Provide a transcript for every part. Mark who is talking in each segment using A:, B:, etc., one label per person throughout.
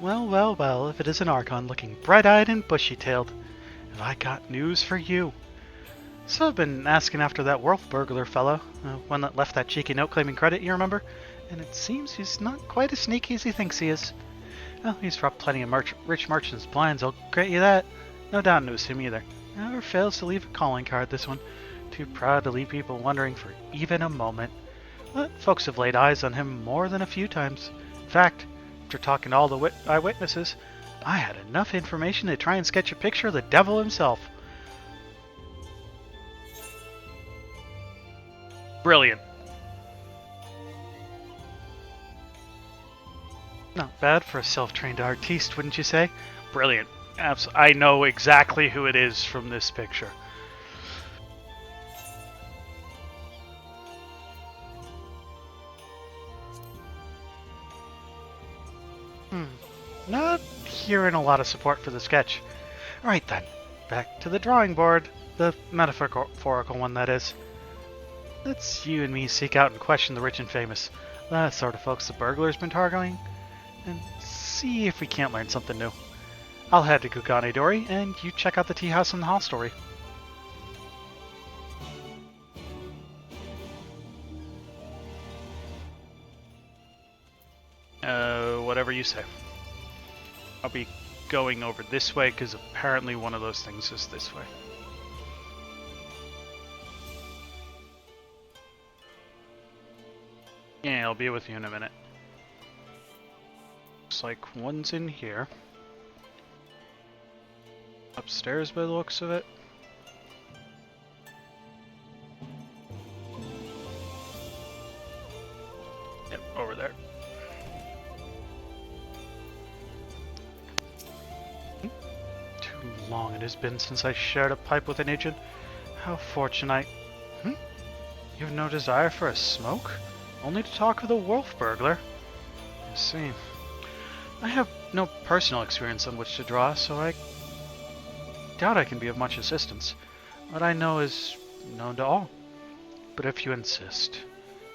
A: Well, well, well, if it is an Archon looking bright-eyed and bushy-tailed, have I got news for you. So I've been asking after that Wolf burglar fellow, one that left that cheeky note claiming credit, you remember? And it seems he's not quite as sneaky as he thinks he is. Well, he's dropped plenty of rich merchants' blinds, I'll grant you that. No doubt it was him either. Never fails to leave a calling card, this one. Too proud to leave people wondering for even a moment. But folks have laid eyes on him more than a few times. In fact, after talking to all the eyewitnesses, I had enough information to try and sketch a picture of the devil himself. Brilliant. Not bad for a self-trained artiste, wouldn't you say? Brilliant. I know exactly who it is from this picture. Not hearing a lot of support for the sketch. Right then, back to the drawing board. The metaphorical one, that is. Let's you and me seek out and question the rich and famous, the sort of folks the burglar's been targeting, and see if we can't learn something new. I'll head to Kugane Dori, and you check out the tea house and the hostelry. Whatever you say. I'll be going over this way, because apparently one of those things is this way. Yeah, I'll be with you in a minute. Looks like one's in here. Upstairs by the looks of it. Yep, over there. Too long it has been since I shared a pipe with an agent. How fortunate. You've no desire for a smoke? Only to talk with a wolf burglar? I see. I have no personal experience on which to draw, so I doubt I can be of much assistance. What I know is known to all. But if you insist.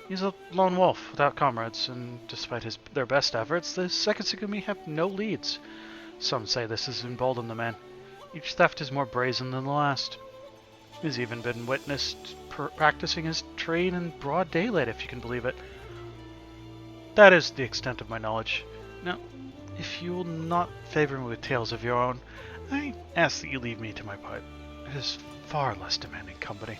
A: He's a lone wolf without comrades, and despite their best efforts, the Second Segumi have no leads. Some say this has emboldened the man. Each theft is more brazen than the last. He's even been witnessed practicing his trade in broad daylight, if you can believe it. That is the extent of my knowledge. Now, if you will not favor me with tales of your own, I ask that you leave me to my pipe. It is far less demanding company.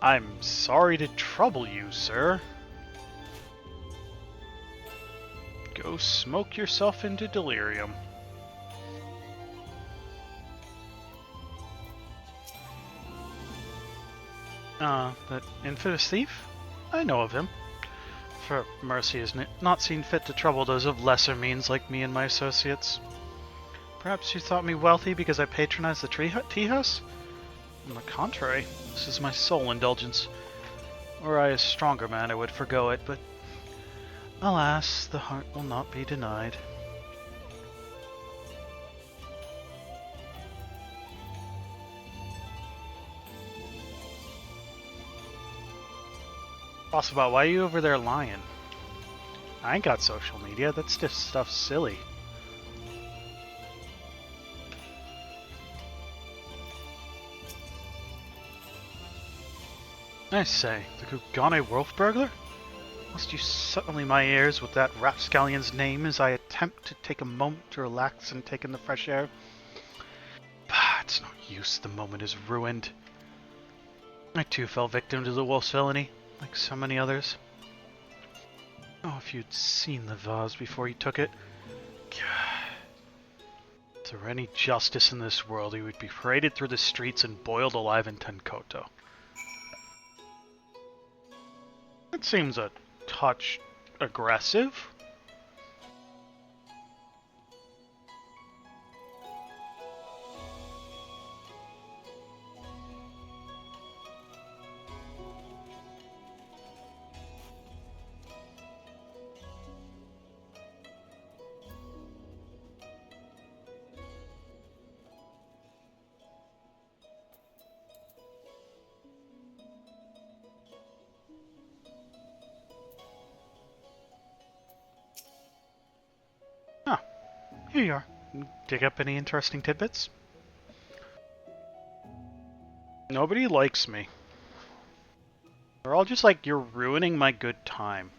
A: I'm sorry to trouble you, sir. Go smoke yourself into delirium. That infamous thief? I know of him. For mercy has not seen fit to trouble those of lesser means like me and my associates. Perhaps you thought me wealthy because I patronized the tea house? On the contrary, this is my sole indulgence. Were I a stronger man, I would forgo it, but alas, the heart will not be denied. Boss about why are you over there lying? I ain't got social media, that stiff stuff's silly. I say, the Kugane wolf burglar? Must you sully my ears with that rapscallion's name as I attempt to take a moment to relax and take in the fresh air? Bah, it's no use, the moment is ruined. I too fell victim to the wolf's villainy, like so many others. Oh, if you'd seen the vase before you took it. If there were any justice in this world, he would be paraded through the streets and boiled alive in Miqo'te. That seems a touch aggressive. Here you are. Dig up any interesting tidbits? Nobody likes me. They're all just like, you're ruining my good time.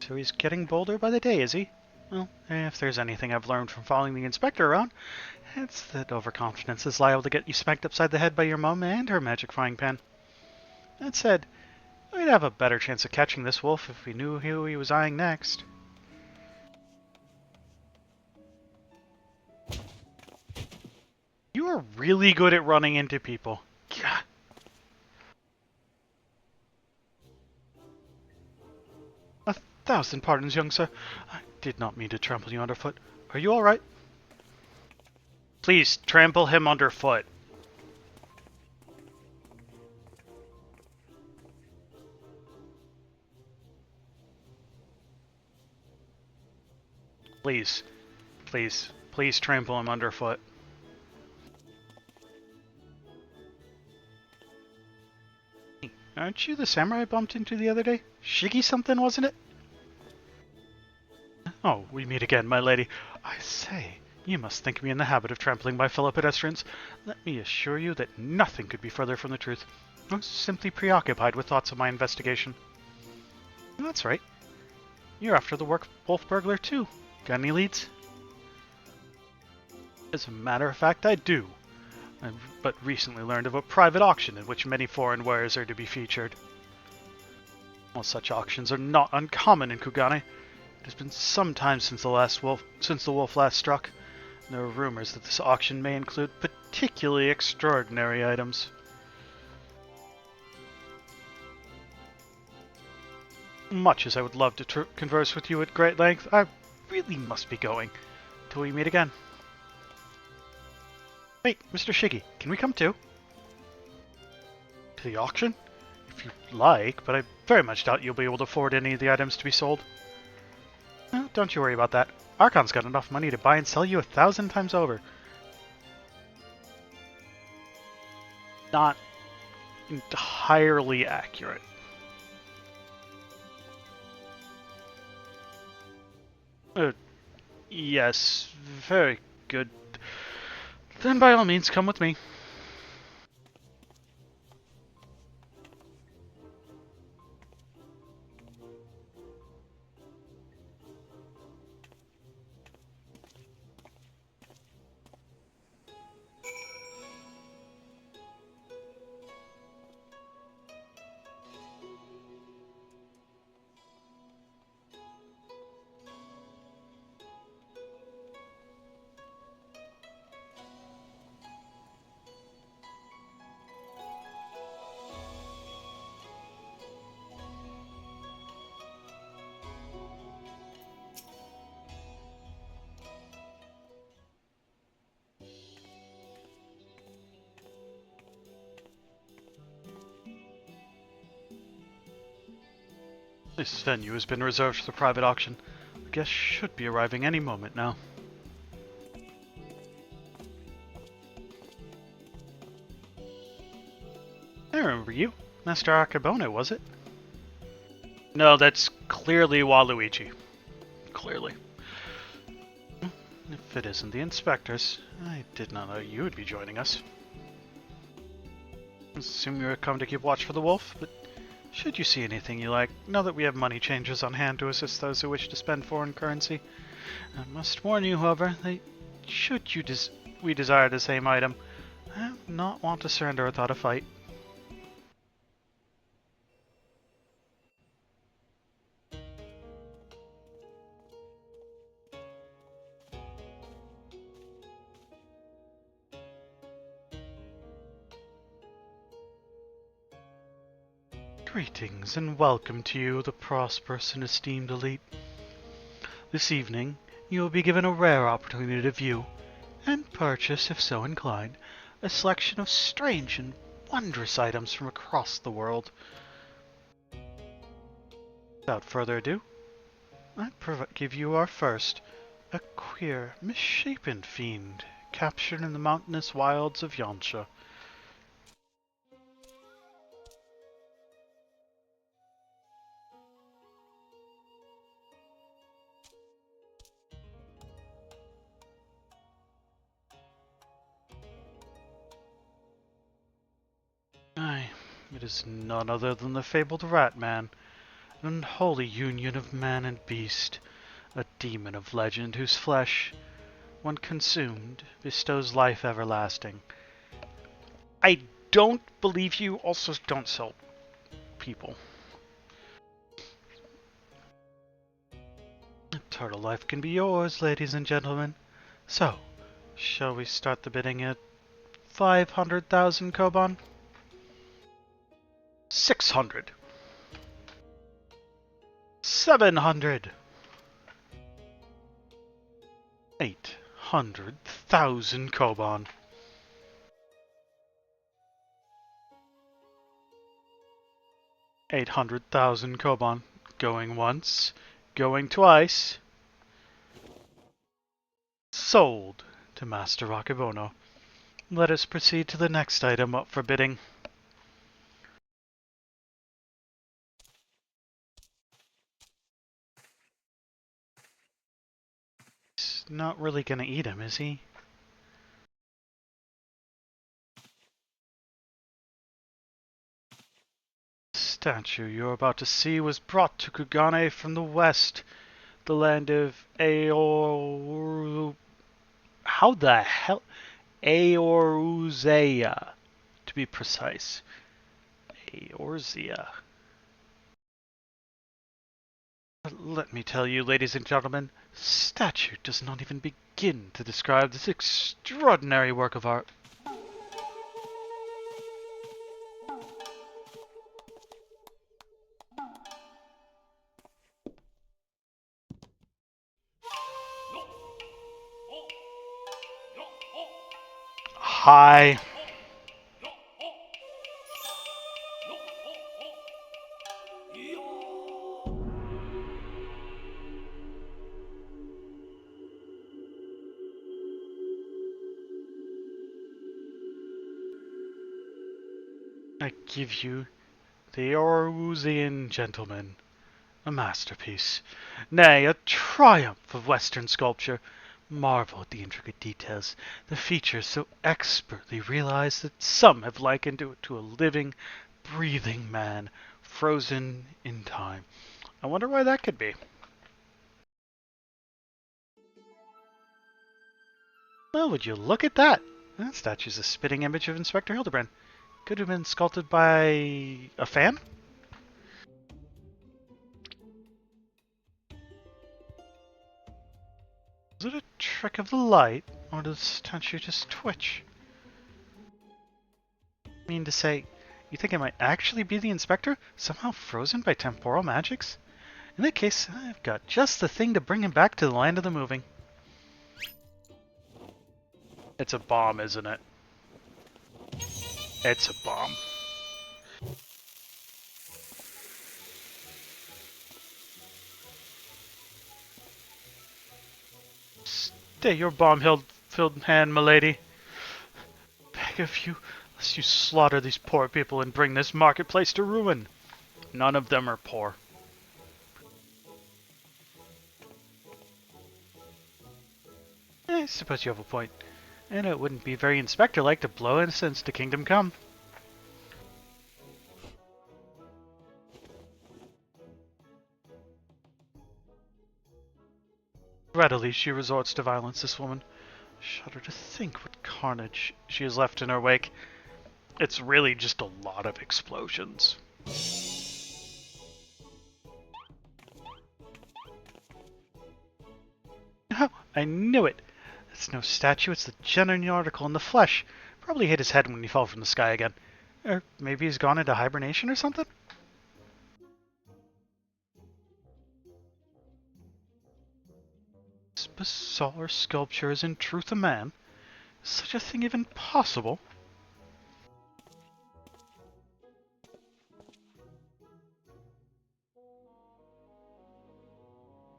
A: So he's getting bolder by the day, is he? Well, if there's anything I've learned from following the inspector around, it's that overconfidence is liable to get you smacked upside the head by your mum and her magic frying pan. That said, we'd have a better chance of catching this wolf if we knew who he was eyeing next. You are really good at running into people. God. A thousand pardons, young sir. I did not mean to trample you underfoot. Are you all right? Please, trample him underfoot. Please. Please. Please trample him underfoot. Aren't you the samurai I bumped into the other day? Shiggy something, wasn't it? Oh, we meet again, my lady. I say, you must think me in the habit of trampling my fellow pedestrians. Let me assure you that nothing could be further from the truth. I was simply preoccupied with thoughts of my investigation. That's right. You're after the wolf burglar, too. Got any leads? As a matter of fact, I do. I've but recently learned of a private auction in which many foreign wares are to be featured. Well, such auctions are not uncommon in Kugane. It has been some time since the wolf last struck. There are rumors that this auction may include particularly extraordinary items. Much as I would love to converse with you at great length, I really must be going. Till we meet again. Wait, Mr. Shiggy, can we come too? To the auction? If you like, but I very much doubt you'll be able to afford any of the items to be sold. No, don't you worry about that. Archon's got enough money to buy and sell you 1,000 times over. Not entirely accurate. Yes, very good. Then by all means, come with me. This venue has been reserved for the private auction. The guests should be arriving any moment now. I remember you. Master Akabone, was it? No, that's clearly Waluigi. Clearly. If it isn't the inspectors, I did not know you would be joining us. I assume you were come to keep watch for the wolf, but should you see anything you like, know that we have money changers on hand to assist those who wish to spend foreign currency. I must warn you, however, that should we desire the same item, I do not want to surrender without a fight. Greetings and welcome to you, the prosperous and esteemed elite. This evening, you will be given a rare opportunity to view, and purchase, if so inclined, a selection of strange and wondrous items from across the world. Without further ado, I give you our first, a queer, misshapen fiend captured in the mountainous wilds of Yansha. It is none other than the fabled rat man, an unholy union of man and beast, a demon of legend whose flesh, when consumed, bestows life everlasting. I don't believe you. Also, don't sell people. Turtle life can be yours, ladies and gentlemen. So, shall we start the bidding at 500,000 koban? 600. 700. 800,000 koban. 800,000 koban. Going once, going twice. Sold to Master Rakibono. Let us proceed to the next item up for bidding. He's not really gonna eat him, is he? The statue you're about to see was brought to Kugane from the west, the land of Aoru... How the hell? Aorzea, to be precise. Aorzea. Let me tell you, ladies and gentlemen, statue does not even begin to describe this extraordinary work of art. Hi. I give you the Aoruzian Gentleman, a masterpiece, nay, a triumph of Western sculpture. Marvel at the intricate details, the features so expertly realized that some have likened it to a living, breathing man, frozen in time. I wonder why that could be. Well, would you look at that? That statue's a spitting image of Inspector Hildibrand. Could have been sculpted by a fan? Is it a trick of the light, or does the statue just twitch? I mean to say, you think I might actually be the Inspector, somehow frozen by temporal magics? In that case, I've got just the thing to bring him back to the land of the moving. It's a bomb, isn't it? It's a bomb. Stay your bomb-filled hand, milady. Beg of you, lest you slaughter these poor people and bring this marketplace to ruin. None of them are poor. I suppose you have a point. And it wouldn't be very Inspector-like to blow innocents to Kingdom Come. Readily she resorts to violence, this woman. Shudder to think what carnage she has left in her wake. It's really just a lot of explosions. Oh, I knew it! It's no statue, it's the genuine article in the flesh. Probably hit his head when he fell from the sky again. Or maybe he's gone into hibernation or something? This bizarre sculpture is in truth a man? Is such a thing even possible?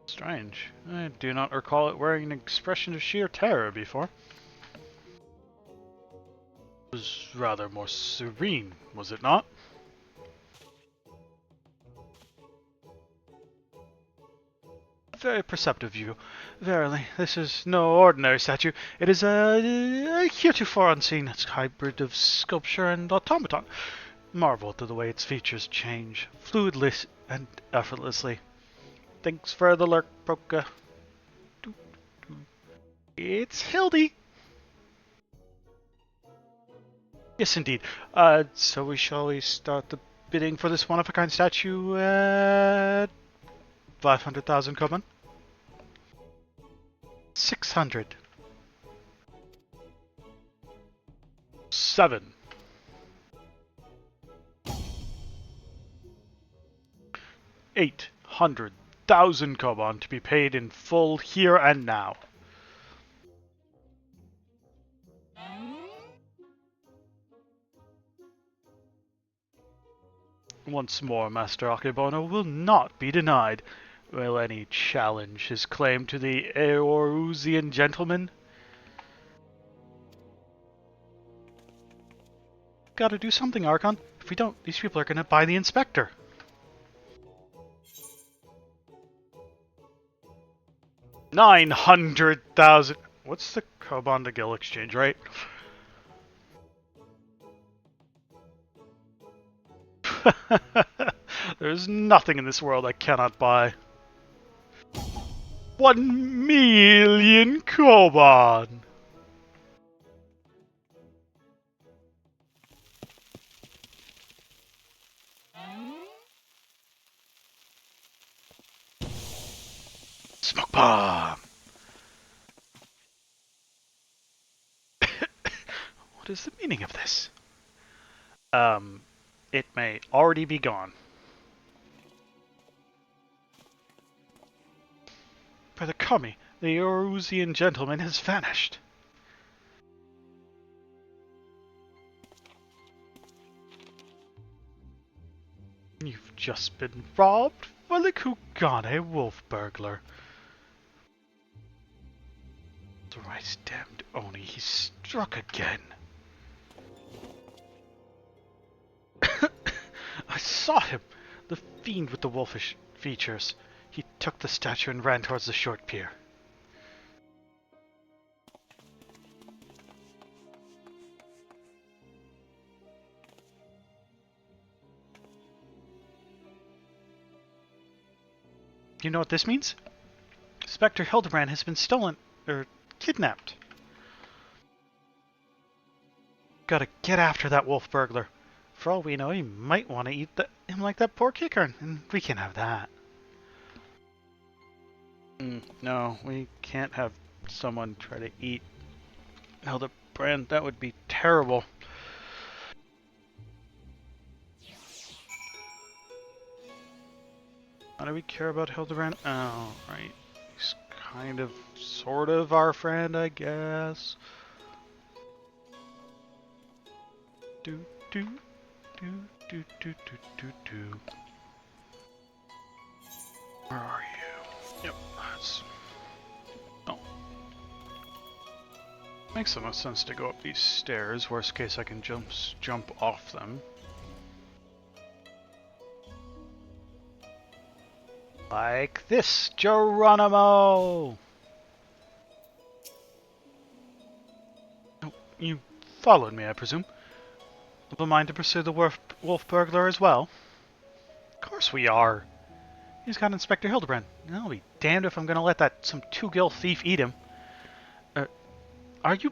A: Strange. I do not recall it wearing an expression of sheer terror before. It was rather more serene, was it not? Very perceptive view. Verily, this is no ordinary statue. It is a heretofore unseen hybrid of sculpture and automaton. marveled at the way its features change, fluidly and effortlessly. Thanks for the lurk, Poka. It's Hildy! Yes, indeed. So shall we start the bidding for this one-of-a-kind statue at 500,000 Koban? 600. 7. 800,000 Koban to be paid in full here and now. Once more, Master Akebono will not be denied. Will any challenge his claim to the Eorusian gentleman? Gotta do something, Archon. If we don't, these people are gonna buy the Inspector. $900,000. What's the Koban to Gil exchange rate? There's nothing in this world I cannot buy. 1,000,000 Koban! Smoke bomb! What is the meaning of this? It may already be gone. By the Kami, the Eorusian gentleman has vanished. You've just been robbed by the Kugane wolf burglar. Thrice damned Oni, he struck again. I saw him! The fiend with the wolfish features. He took the statue and ran towards the short pier. You know what this means? Spectre Hildibrand has been stolen, or kidnapped. Gotta get after that wolf burglar. For all we know, he might want to eat him like that poor kicker, and we can't have that. No, we can't have someone try to eat Hildibrand. That would be terrible. Why do we care about Hildibrand? Oh, right. He's kind of, sort of our friend, I guess. Do, do, do, do, do, do, do, do. Where are you? Yep, that's... Oh. Makes the most sense to go up these stairs. Worst case, I can jump off them. Like this, Geronimo! Oh, you followed me, I presume. Of a mind to pursue the wolf burglar as well? Of course we are. He's got Inspector Hildibrand. I'll be damned if I'm gonna let some two-gill thief eat him. Are you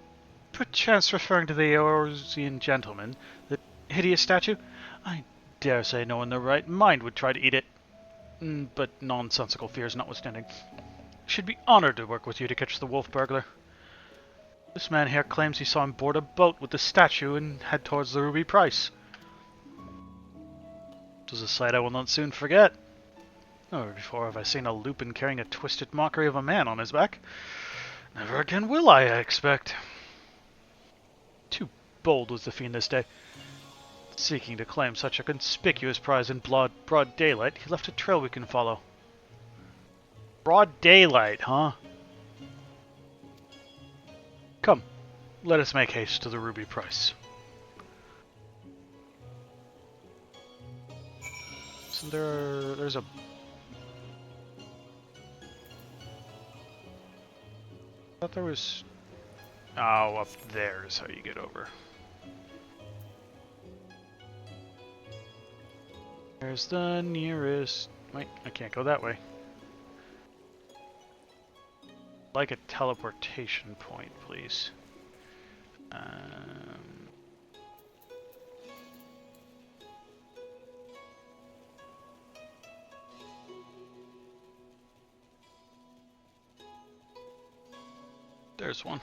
A: perchance referring to the Eorusian gentleman? The hideous statue? I dare say no one in their right mind would try to eat it. But nonsensical fears notwithstanding. Should be honored to work with you to catch the wolf burglar. This man here claims he saw him board a boat with the statue and head towards the ruby price. It was a sight I will not soon forget. Never before have I seen a lupin carrying a twisted mockery of a man on his back. Never again will I expect. Too bold was the fiend this day. Seeking to claim such a conspicuous prize in broad daylight, he left a trail we can follow. Broad daylight, huh? Come, let us make haste to the ruby price. Isn't there's a... I thought there was... Oh, up there is how you get over. There's the nearest... Wait, I can't go that way. Like a teleportation point, please. There's one.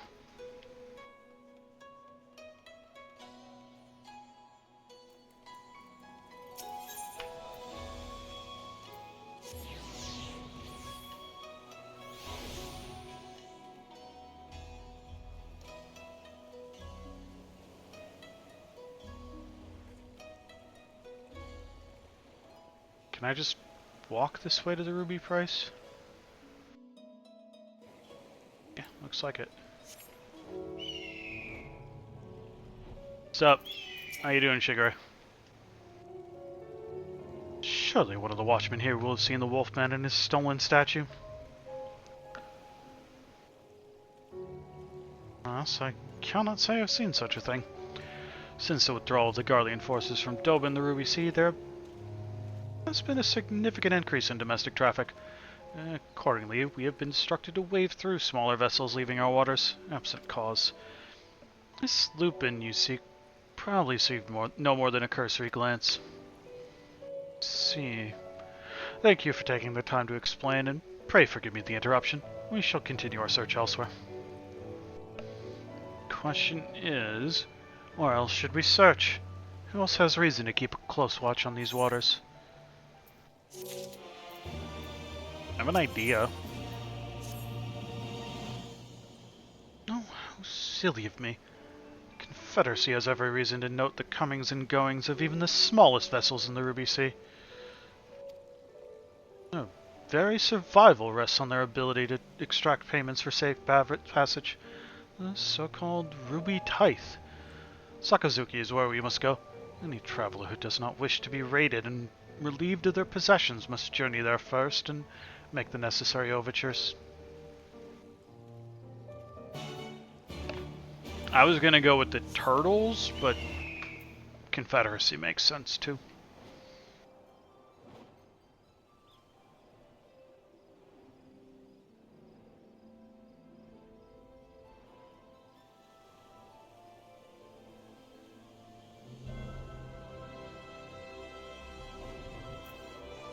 A: Can I just walk this way to the ruby price? Yeah, looks like it. What's up? How you doing, Shigeru? Surely one of the watchmen here will have seen the Wolfman and his stolen statue. Yes, I cannot say I've seen such a thing. Since the withdrawal of the Garlean forces from Doba in the Ruby Sea, there has been a significant increase in domestic traffic. Accordingly, we have been instructed to wave through smaller vessels leaving our waters, absent cause. This Lupin you seek probably received no more than a cursory glance. See. Thank you for taking the time to explain, and pray forgive me the interruption. We shall continue our search elsewhere. Question is, where else should we search? Who else has reason to keep a close watch on these waters? I have an idea. Oh, how silly of me. The Confederacy has every reason to note the comings and goings of even the smallest vessels in the Ruby Sea. Their very survival rests on their ability to extract payments for safe passage. The so-called Ruby Tithe. Sakazuki is where we must go. Any traveler who does not wish to be raided and relieved of their possessions must journey there first and make the necessary overtures. I was gonna go with the turtles, but Confederacy makes sense too.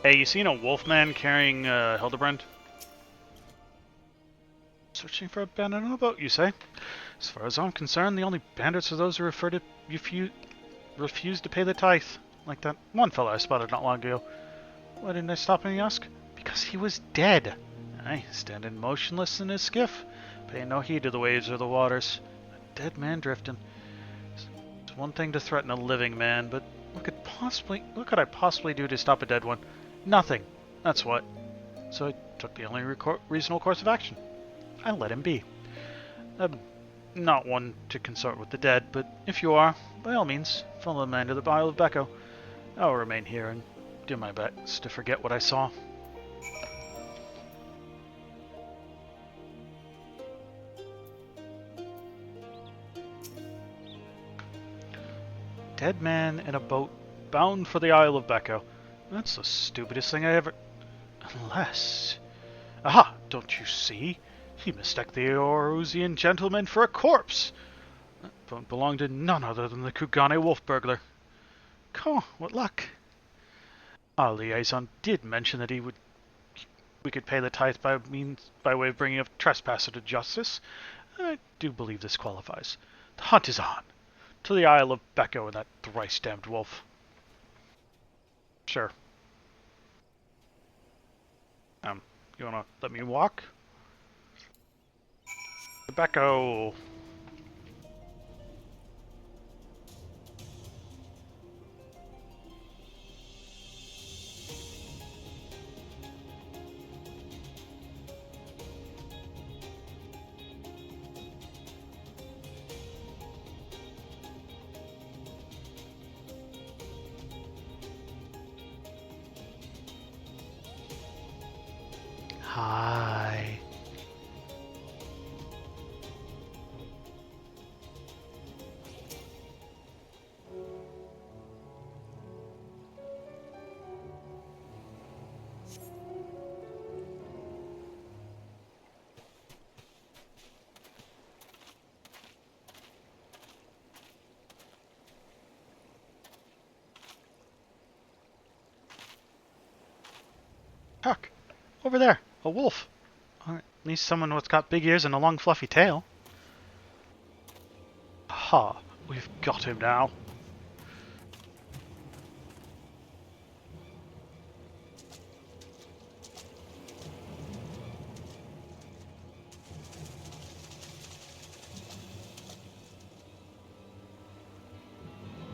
A: Hey, you seen a wolfman carrying Hildibrand? Searching for a bandit on a boat, you say? As far as I'm concerned, the only bandits are those who refuse to pay the tithe. Like that one fellow I spotted not long ago. Why didn't I stop and ask? Because he was dead. Aye, standing motionless in his skiff, paying no heed to the waves or the waters. A dead man drifting. It's one thing to threaten a living man, but what could I possibly do to stop a dead one? Nothing. That's what. So I took the only reasonable course of action. I let him be. I'm not one to consort with the dead, but if you are, by all means, follow the man to the Isle of Beko. I will remain here and do my best to forget what I saw. Dead man in a boat bound for the Isle of Beko. That's the stupidest thing I ever... Unless... Aha! Don't you see? He mistook the Eorusian gentleman for a corpse! That boat belonged to none other than the Kugane wolf burglar. Oh, what luck! Our liaison did mention that we could pay the tithe by way of bringing a trespasser to justice. I do believe this qualifies. The hunt is on. To the Isle of Beko and that thrice-damned wolf. Sure. You wanna let me walk? Beko! Hi. Hark! Over there! A wolf! Or at least someone who's got big ears and a long fluffy tail. Ha! We've got him now.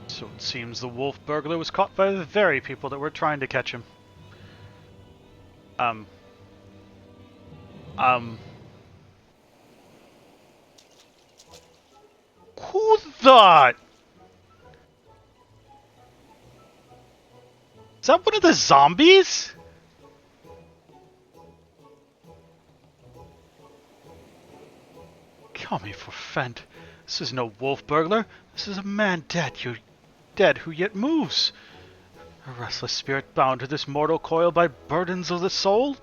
A: So it seems the wolf burglar was caught by the very people that were trying to catch him. Who thought? Is that one of the zombies? Call me for Fent. This is no wolf burglar. This is a man dead who yet moves. A restless spirit bound to this mortal coil by burdens of the soul?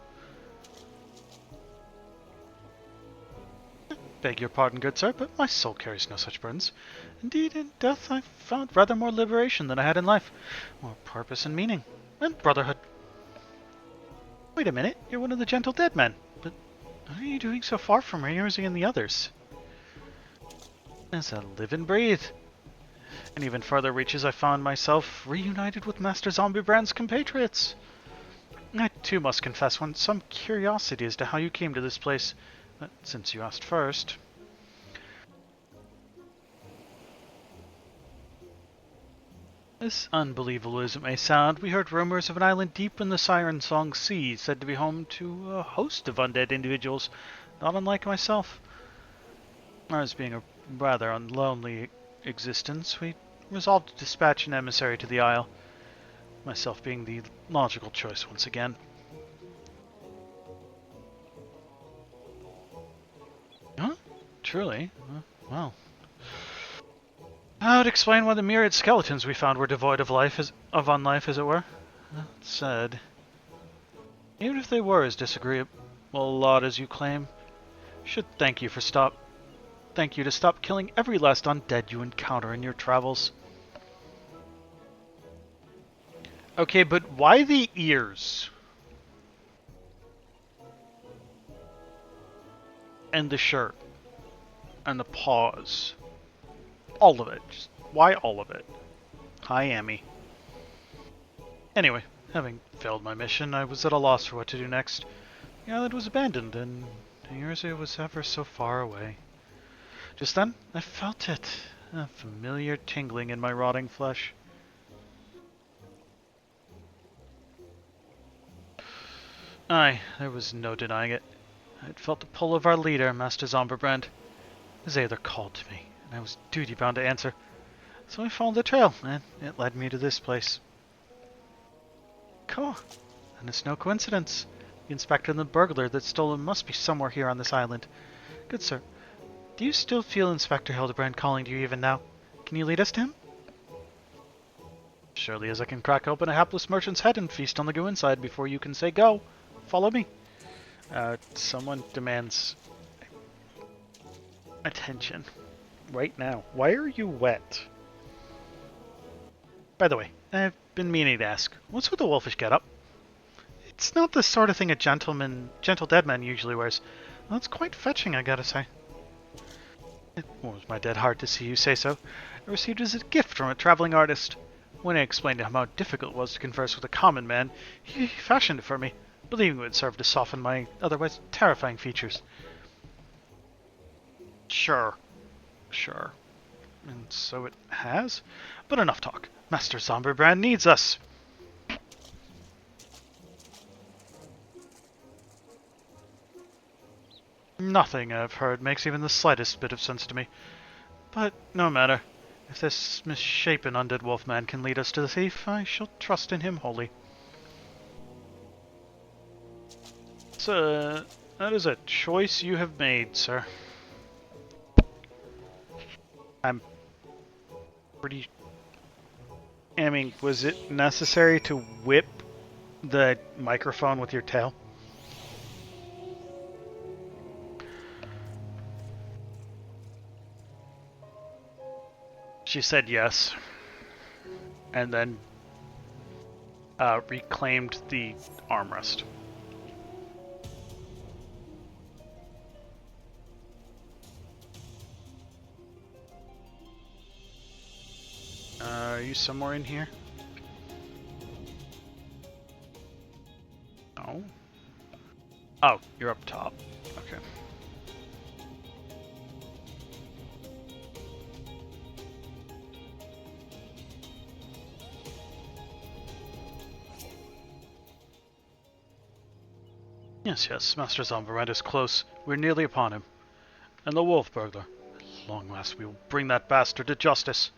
A: Beg your pardon, good sir, but my soul carries no such burdens. Indeed, in death I found rather more liberation than I had in life. More purpose and meaning. And brotherhood. Wait a minute, you're one of the gentle dead men. But what are you doing so far from Rayersy and the others? As I live and breathe. In even further reaches I found myself reunited with Master Zombibrand's compatriots. I too must confess some curiosity as to how you came to this place. But since you asked first... As unbelievable as it may sound, we heard rumors of an island deep in the Siren Song Sea, said to be home to a host of undead individuals, not unlike myself. Ours being a rather unlonely existence, we resolved to dispatch an emissary to the isle, myself being the logical choice once again. Huh? Truly? Well. That would explain why the myriad skeletons we found were devoid of unlife, as it were. That said, even if they were as disagreeable a lot as you claim, should thank you to stop killing every last undead you encounter in your travels. Okay, but why the ears? And the shirt? And the paws? All of it. Just why all of it? Hi, Amy. Anyway, having failed my mission, I was at a loss for what to do next. The island was abandoned, and Rayersy was ever so far away. Just then, I felt it. A familiar tingling in my rotting flesh. Aye, there was no denying it. I had felt the pull of our leader, Master Zombibrand. His Aether called to me, and I was duty-bound to answer. So I followed the trail, and it led me to this place. Cool. And it's no coincidence. The inspector and the burglar that stole him must be somewhere here on this island. Good sir, do you still feel Inspector Hildibrand calling to you even now? Can you lead us to him? Surely as I can crack open a hapless merchant's head and feast on the goo inside before you can say go. Follow me. Someone demands attention. Right now. Why are you wet? By the way, I've been meaning to ask, what's with the wolfish getup? It's not the sort of thing a gentle dead man usually wears. Well, it's quite fetching, I gotta say. It warms my dead heart to see you say so. I received it as a gift from a traveling artist. When I explained to him how difficult it was to converse with a common man, he fashioned it for me, believing it would serve to soften my otherwise terrifying features. Sure. And so it has? But enough talk. Master Zombibrand needs us! Nothing I've heard makes even the slightest bit of sense to me. But no matter. If this misshapen undead wolfman can lead us to the thief, I shall trust in him wholly. So, that is a choice you have made, sir. I'm pretty... I mean, was it necessary to whip the microphone with your tail? She said yes, and then reclaimed the armrest. Are you somewhere in here? No. Oh, you're up top. Okay. Yes, Master Zombarant is close. We're nearly upon him. And the wolf burglar. At long last we will bring that bastard to justice.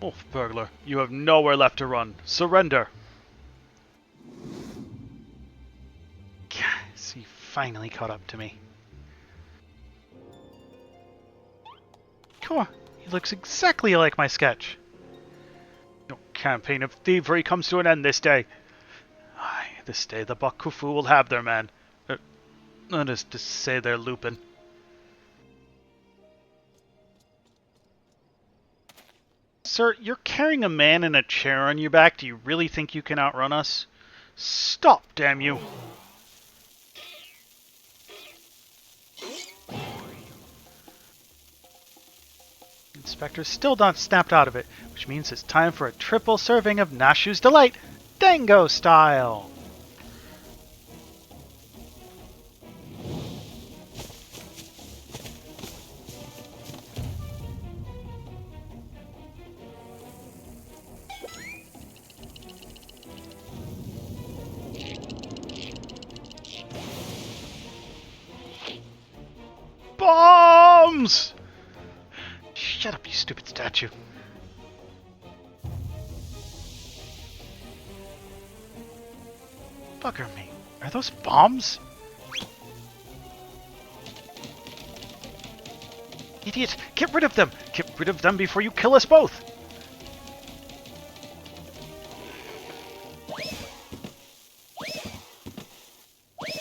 A: Wolf burglar, you have nowhere left to run. Surrender! Yes, he finally caught up to me. Cool. He looks exactly like my sketch. Your campaign of thievery comes to an end this day. Aye, this day the Bakufu will have their man. That is to say their Lupin. Sir, you're carrying a man in a chair on your back. Do you really think you can outrun us? Stop, damn you! Inspector's still not snapped out of it, which means it's time for a triple serving of Nashu's Delight, Dango style! Bombs! Shut up, you stupid statue. Bugger me. Are those bombs? Idiot! Get rid of them! Get rid of them before you kill us both!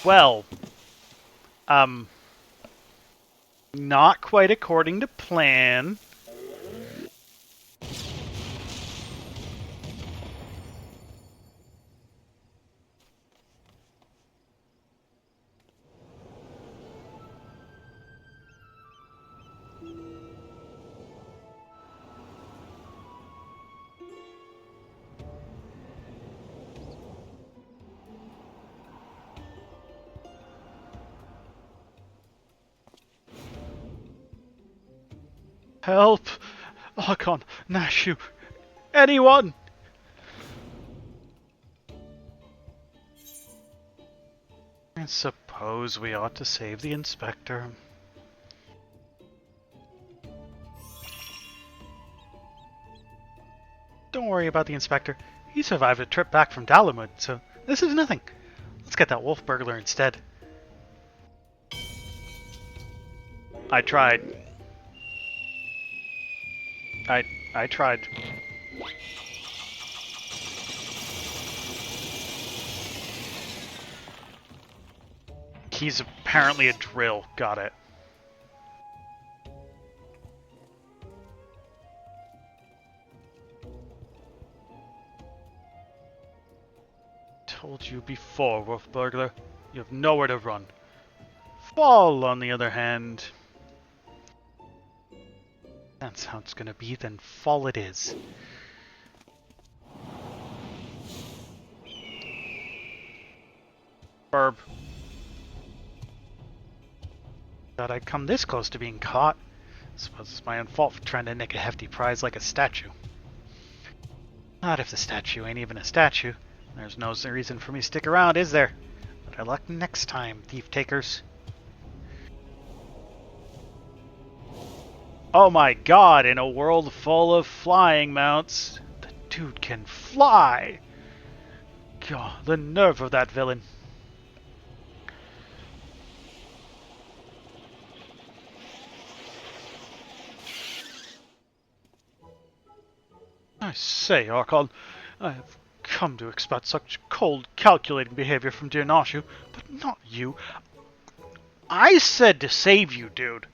A: Well, not quite according to plan. Help! Archon, Nashu, anyone! I suppose we ought to save the Inspector. Don't worry about the Inspector. He survived a trip back from Dalamud, so this is nothing. Let's get that wolf burglar instead. I tried. I tried. He's apparently a drill. Got it. Told you before, wolf burglar. You have nowhere to run. Fall, on the other hand. That's how it's gonna be, then fall it is. Burb. Thought I'd come this close to being caught. Suppose it's my own fault for trying to nick a hefty prize like a statue. Not if the statue ain't even a statue. There's no reason for me to stick around, is there? Better luck next time, thief takers. Oh my god, in a world full of flying mounts, the dude can fly! God, the nerve of that villain. I say, Archon, I have come to expect such cold, calculating behavior from dear Nashu, but not you. I said to save you, dude.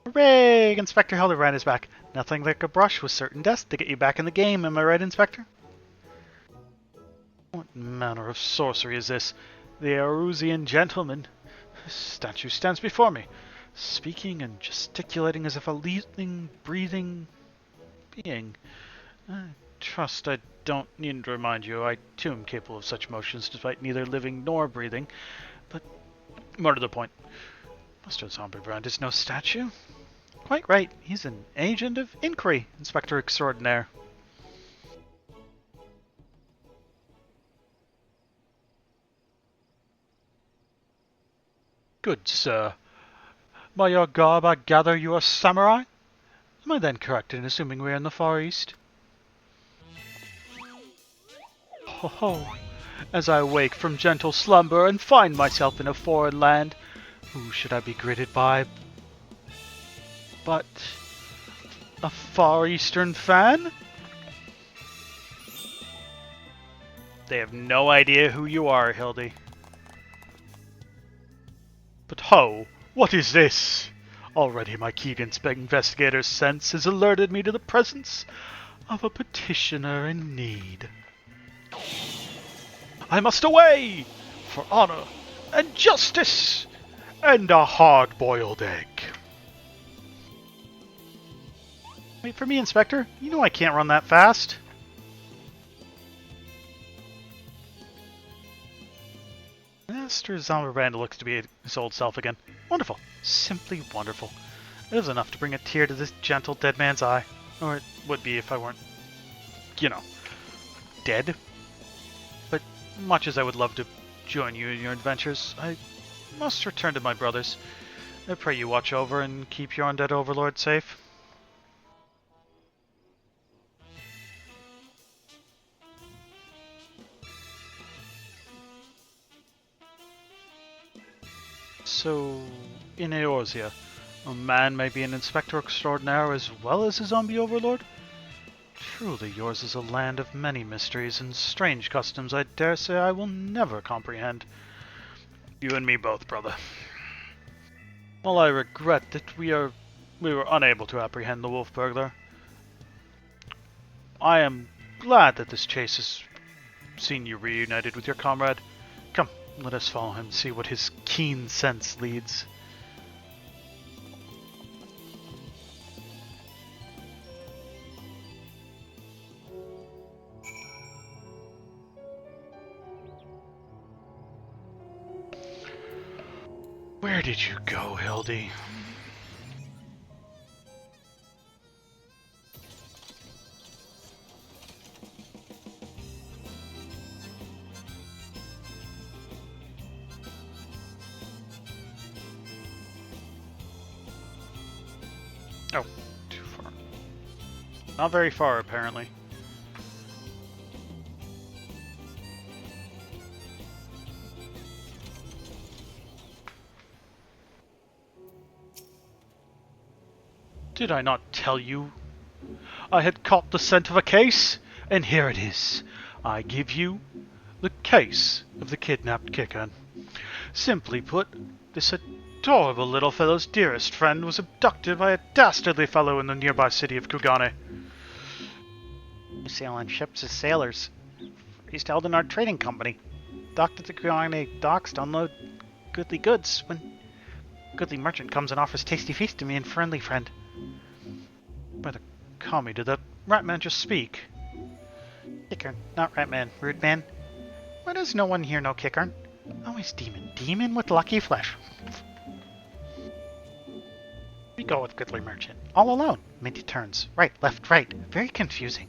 A: Hooray! Inspector Hildibrand is back. Nothing like a brush with certain death to get you back in the game, am I right, Inspector? What manner of sorcery is this? The Arusian gentleman. Statue stands before me, speaking and gesticulating as if a living, breathing being. I trust I don't need to remind you, I too am capable of such motions despite neither living nor breathing. But more to the point, Mr. Zombibrand is no statue. Quite right, he's an agent of inquiry, Inspector Extraordinaire. Good sir. By your garb I gather you are samurai? Am I then correct in assuming we are in the Far East? Ho ho! As I wake from gentle slumber and find myself in a foreign land, who should I be greeted by but a Far Eastern fan? They have no idea who you are, Hildy. But ho! What is this? Already my keen investigator's sense has alerted me to the presence of a petitioner in need. I must away! For honor and justice and a hard-boiled egg. Wait for me, Inspector. You know I can't run that fast. Mr. Zombibrand looks to be his old self again. Wonderful. Simply wonderful. It is enough to bring a tear to this gentle dead man's eye. Or it would be if I weren't, dead. But much as I would love to join you in your adventures, I must return to my brothers. I pray you watch over and keep your undead overlord safe. So, in Eorzea, a man may be an Inspector Extraordinaire as well as a zombie overlord? Truly yours is a land of many mysteries and strange customs I dare say I will never comprehend. You and me both, brother. While I regret that we were unable to apprehend the wolf burglar, I am glad that this chase has seen you reunited with your comrade. Come, let us follow him and see what his keen sense leads. Where did you go, Hildy? Oh, too far. Not very far, apparently. Did I not tell you? I had caught the scent of a case, and here it is. I give you the case of the kidnapped Kickern. Simply put, this adorable little fellow's dearest friend was abducted by a dastardly fellow in the nearby city of Kugane. We sail on ships as sailors. He's held in our trading company. Docked at the Kugane docks to unload goodly goods when goodly merchant comes and offers tasty feast to me and friendly friend. By the kami, did that rat man just speak? Kickern, not rat man, rude man. Why does no one here know Kickern? Always demon with lucky flesh. We go with goodly merchant, all alone. Minty turns, right, left, right, very confusing.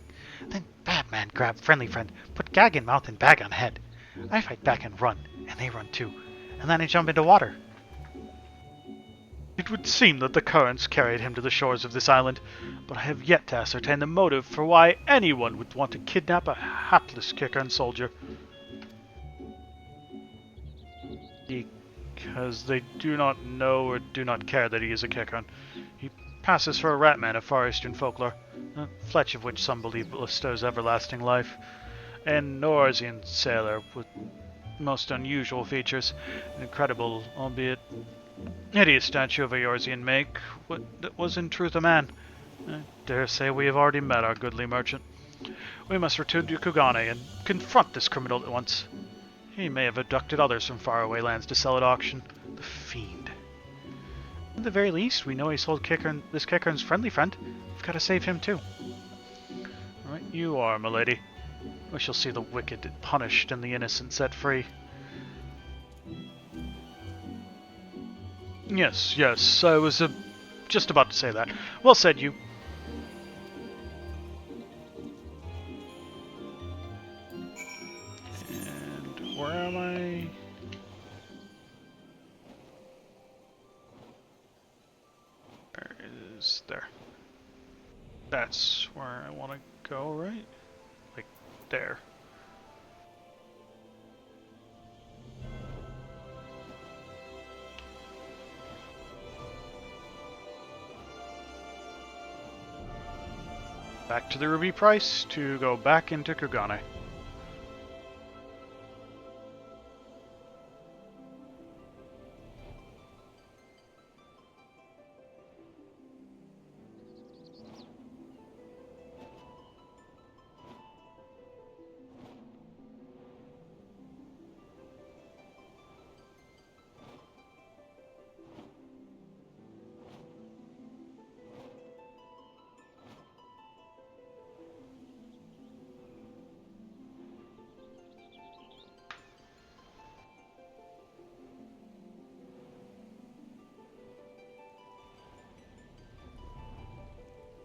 A: Then bad man grab friendly friend, put gag in mouth and bag on head. I fight back and run, and they run too, and then I jump into water. It would seem that the currents carried him to the shores of this island, but I have yet to ascertain the motive for why anyone would want to kidnap a hapless Kickern soldier. Because they do not know or do not care that he is a Kickern. He passes for a rat man of Far Eastern folklore, a fletch of which some believe bestows everlasting life. An Eorzean sailor with most unusual features. An incredible, albeit hideous statue of a Eorzean make, that was in truth a man. I dare say we have already met our goodly merchant. We must return to Kugane and confront this criminal at once. He may have abducted others from faraway lands to sell at auction. The fiend. At the very least, we know he sold this Kikern's friendly friend. We've got to save him too. Right you are, milady. We shall see the wicked punished and the innocent set free. Yes, yes, I was just about to say that. Well said, you. And where am I? Where is there? That's where I want to go, right? Like there. Back to the ruby price to go back into Kugane.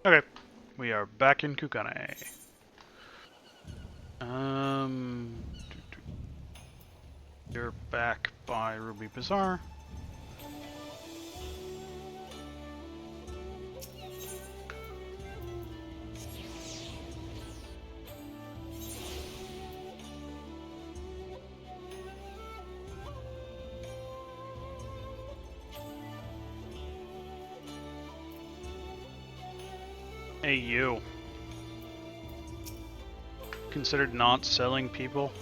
A: Okay, we are back in Kugane. You're back by Ruby Bazaar. Hey, you. Considered not selling people?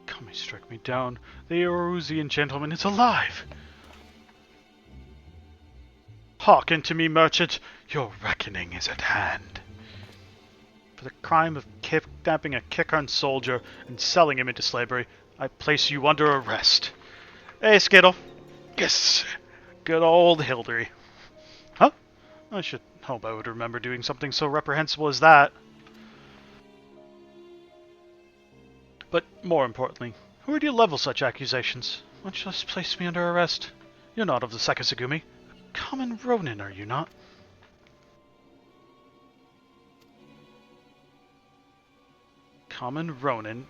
A: Come, strike me down. The Eorzean gentleman is alive! Hearken to me, merchant. Your reckoning is at hand. For the crime of kidnapping a Kikern soldier and selling him into slavery, I place you under arrest. Hey, Skittle. Yes. Good old Hildibrand. Huh? I should hope I would remember doing something so reprehensible as that. But more importantly, who do you level such accusations? Much less place me under arrest. You're not of the Sekisugumi. Common Ronin, are you not? Common Ronin.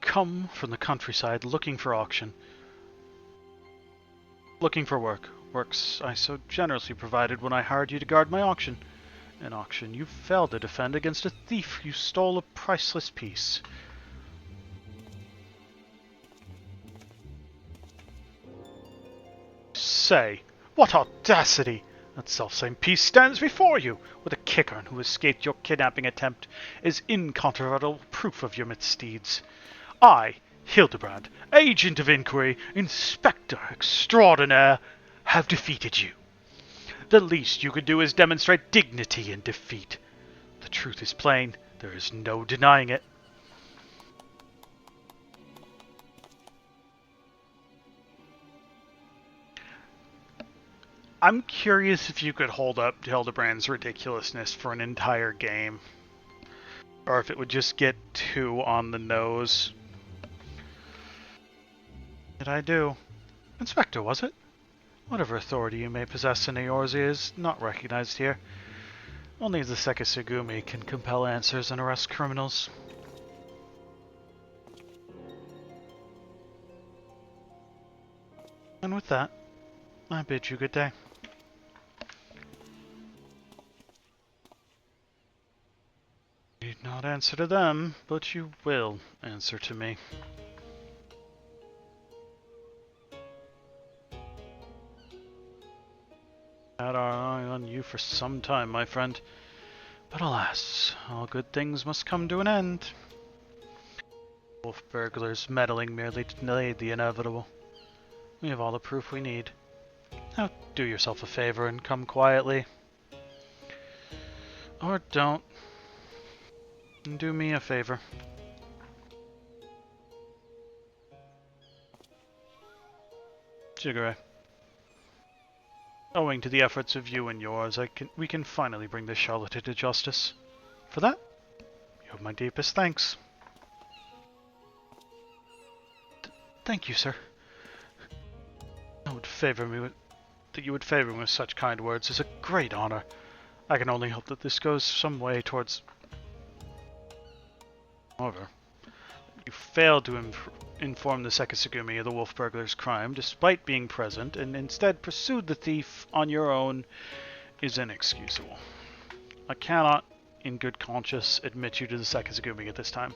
A: Come from the countryside looking for auction. Looking for work. Works I so generously provided when I hired you to guard my auction. An auction you failed to defend against a thief who stole a priceless piece. Say, what audacity! That selfsame piece stands before you, with a Kikern who escaped your kidnapping attempt, is incontrovertible proof of your misdeeds. I, Hildibrand, Agent of Inquiry, Inspector Extraordinaire, have defeated you. The least you can do is demonstrate dignity in defeat. The truth is plain, there is no denying it. I'm curious if you could hold up Hildibrand's ridiculousness for an entire game. Or if it would just get too on the nose. Did I do? Inspector, was it? Whatever authority you may possess in Eorzea is not recognized here. Only the Sekisugumi can compel answers and arrest criminals. And with that, I bid you good day. Need not Not answer to them, but you will answer to me. Had our eye on you for some time, my friend. But alas, all good things must come to an end. Wolf burglars' meddling merely delayed the inevitable. We have all the proof we need. Now do yourself a favor and come quietly. Or don't. And do me a favor. Jigare. Owing to the efforts of you and yours, we can finally bring this charlatan to justice. For that, you have my deepest thanks. Thank you, sir. That you would favor me with such kind words is a great honor. I can only hope that this goes some way towards... However, you failed to inform the Sekisugumi of the wolf burglar's crime despite being present, and instead pursued the thief on your own, is inexcusable. I cannot, in good conscience, admit you to the Sekisugumi at this time.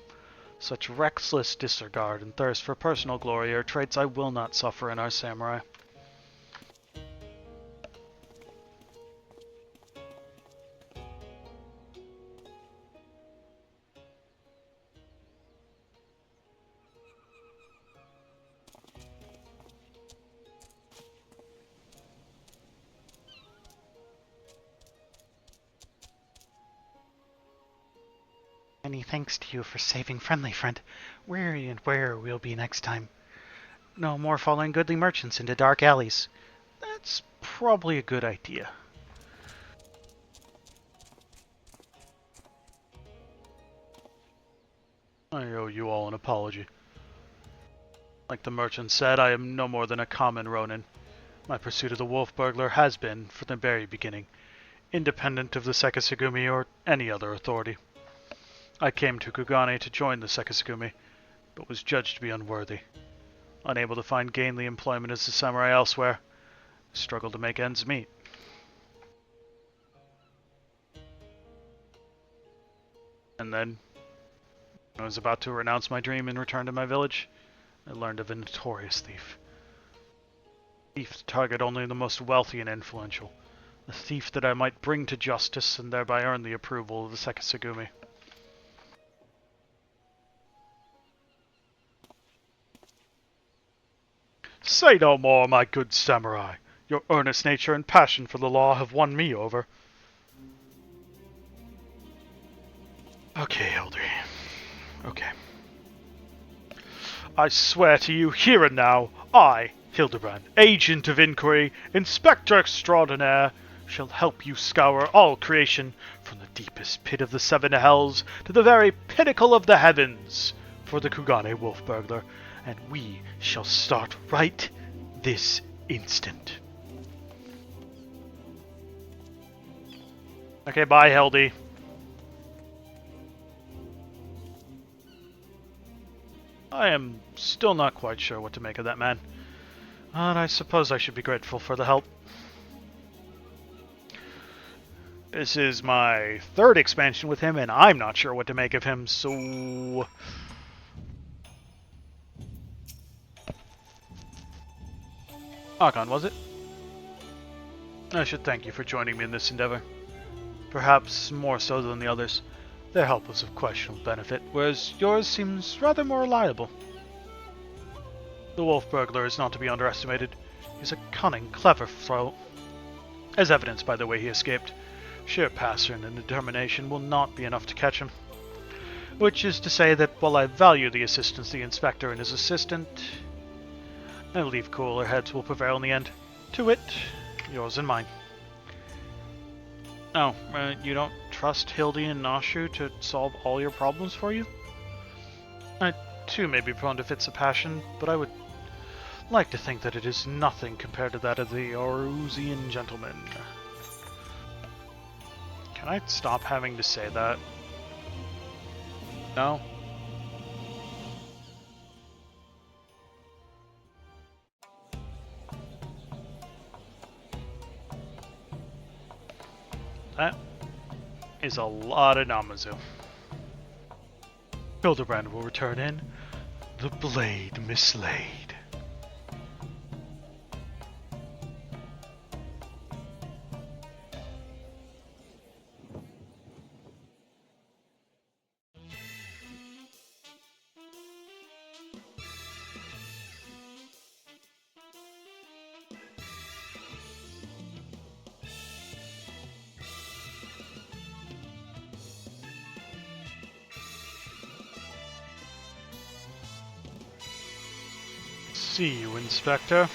A: Such reckless disregard and thirst for personal glory are traits I will not suffer in our samurai. Many thanks to you for saving Friendly Friend. Weary and where we'll be next time. No more following goodly merchants into dark alleys. That's probably a good idea. I owe you all an apology. Like the merchant said, I am no more than a common ronin. My pursuit of the wolf burglar has been, from the very beginning, independent of the Sekisugumi or any other authority. I came to Kugane to join the Sekisugumi, but was judged to be unworthy. Unable to find gainly employment as a samurai elsewhere, I struggled to make ends meet. And then, when I was about to renounce my dream and return to my village, I learned of a notorious thief. A thief to target only the most wealthy and influential. A thief that I might bring to justice and thereby earn the approval of the Sekisugumi. Say no more, my good samurai. Your earnest nature and passion for the law have won me over. Okay, Hildy. Okay. I swear to you, here and now, I, Hildibrand, Agent of Inquiry, Inspector Extraordinaire, shall help you scour all creation, from the deepest pit of the seven hells to the very pinnacle of the heavens, for the Kugane wolf burglar, and we shall start right this instant. Okay, bye, Hildy. I am still not quite sure what to make of that man, and I suppose I should be grateful for the help. This is my third expansion with him, and I'm not sure what to make of him, so... Akon, was it? I should thank you for joining me in this endeavor. Perhaps more so than the others. Their help was of questionable benefit, whereas yours seems rather more reliable. The wolf burglar is not to be underestimated. He's a cunning, clever fellow, as evidenced by the way he escaped. Sheer passion and determination will not be enough to catch him. Which is to say that while I value the assistance of the inspector and his assistant, I believe cooler heads will prevail in the end. To wit, yours and mine. Oh, you don't trust Hildy and Nashu to solve all your problems for you? I too may be prone to fits of passion, but I would like to think that it is nothing compared to that of the Orusian gentleman. Can I stop having to say that? No? That is a lot of Namazu. Hildibrand will return in the blade mislaid. See you, Inspector.